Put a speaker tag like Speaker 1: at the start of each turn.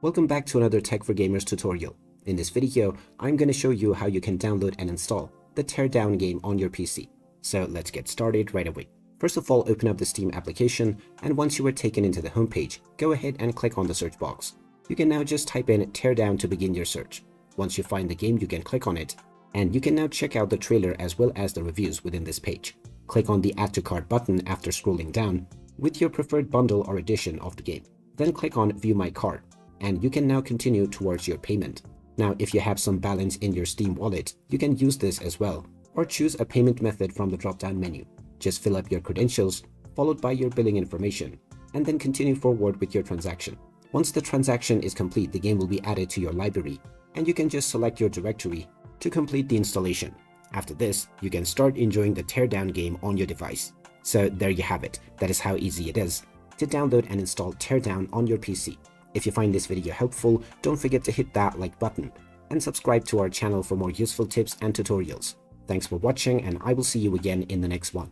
Speaker 1: Welcome back to another Tech for Gamers tutorial. In this video, I'm going to show you how you can download and install the Teardown game on your PC. So let's get started right away. First of all, open up the Steam application, and once you are taken into the homepage, go ahead and click on the search box. You can now just type in Teardown to begin your search. Once you find the game, you can click on it, and you can now check out the trailer as well as the reviews within this page. Click on the Add to Cart button after scrolling down with your preferred bundle or edition of the game. Then click on View My Cart, and you can now continue towards your payment. Now, if you have some balance in your Steam wallet, you can use this as well, or choose a payment method from the drop-down menu. Just fill up your credentials, followed by your billing information, and then continue forward with your transaction. Once the transaction is complete, the game will be added to your library, and you can just select your directory to complete the installation. After this, you can start enjoying the Teardown game on your device. So there you have it. That is how easy it is to download and install Teardown on your PC. If you find this video helpful, don't forget to hit that like button and subscribe to our channel for more useful tips and tutorials. Thanks for watching, and I will see you again in the next one.